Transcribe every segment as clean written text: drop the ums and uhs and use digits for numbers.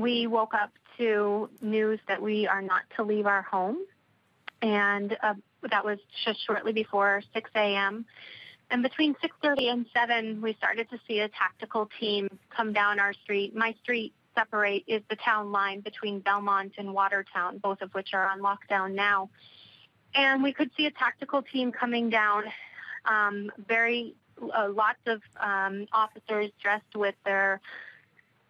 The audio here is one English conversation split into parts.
we woke up to news that we are not to leave our home, and that was just shortly before 6 a.m. And between 6:30 and 7, we started to see a tactical team come down our street. My street is the town line between Belmont and Watertown, both of which are on lockdown now. And we could see a tactical team coming down, lots of officers dressed with their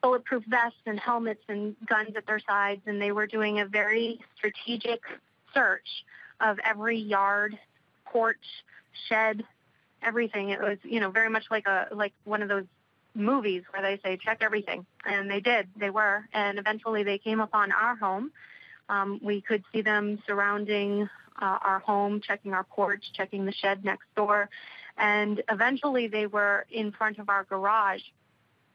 bulletproof vests and helmets and guns at their sides, and they were doing a very strategic search of every yard, porch, shed, everything. It was, very much like one of those movies where they say check everything, and they did. They were, and eventually they came upon our home. We could see them surrounding our home, checking our porch, checking the shed next door, and eventually they were in front of our garage.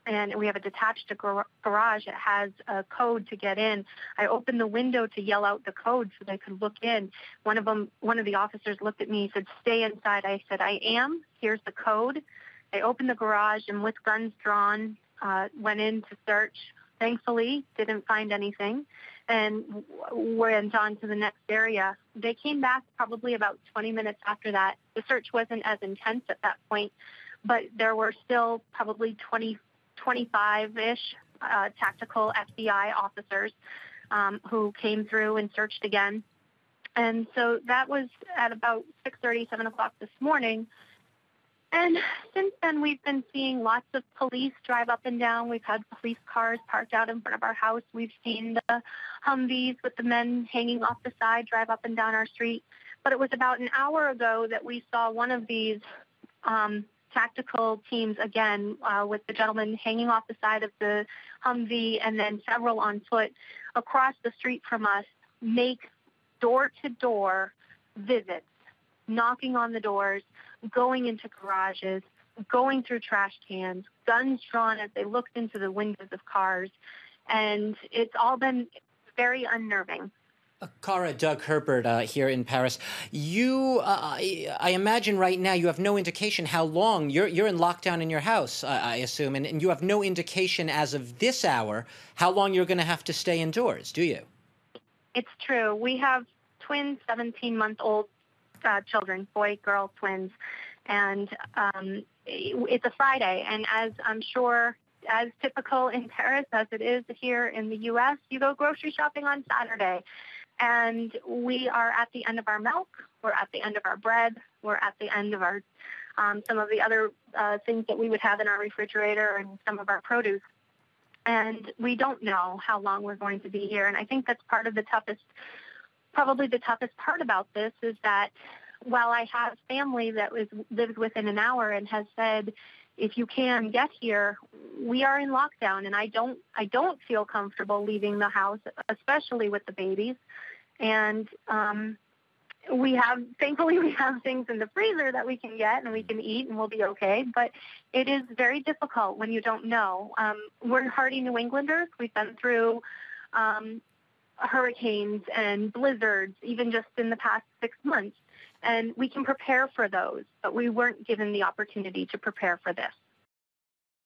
And we have a detached garage. It has a code to get in. I opened the window to yell out the code so they could look in. One of the officers looked at me and said, "Stay inside." I said, "I am. Here's the code." They opened the garage and with guns drawn, went in to search. Thankfully, didn't find anything, and went on to the next area. They came back probably about 20 minutes after that. The search wasn't as intense at that point, but there were still probably 25-ish tactical FBI officers who came through and searched again. And so that was at about 6:30, 7 o'clock this morning. And since then, we've been seeing lots of police drive up and down. We've had police cars parked out in front of our house. We've seen the Humvees with the men hanging off the side drive up and down our street. But it was about an hour ago that we saw one of these tactical teams again, with the gentleman hanging off the side of the Humvee and then several on foot across the street from us make door-to-door visits, knocking on the doors, going into garages, going through trash cans, guns drawn as they looked into the windows of cars. And it's all been very unnerving. Cara, Doug Herbert here in Paris. You, I imagine right now you have no indication how long you're in lockdown in your house, I assume, and you have no indication as of this hour how long you're going to have to stay indoors, do you? It's true. We have twin 17-month-old children, boy-girl twins, and it's a Friday, and as I'm sure as typical in Paris as it is here in the U.S., you go grocery shopping on Saturday. And we are at the end of our milk, we're at the end of our bread, we're at the end of our some of the other things that we would have in our refrigerator and some of our produce. And we don't know how long we're going to be here. And I think that's part of the toughest, probably the toughest part about this is that while I have family that lives within an hour and has said, if you can get here, we are in lockdown, and I don't feel comfortable leaving the house, especially with the babies. And thankfully we have things in the freezer that we can get and we can eat and we'll be okay. But it is very difficult when you don't know. We're hardy New Englanders. We've been through hurricanes and blizzards, even just in the past 6 months. And we can prepare for those, but we weren't given the opportunity to prepare for this.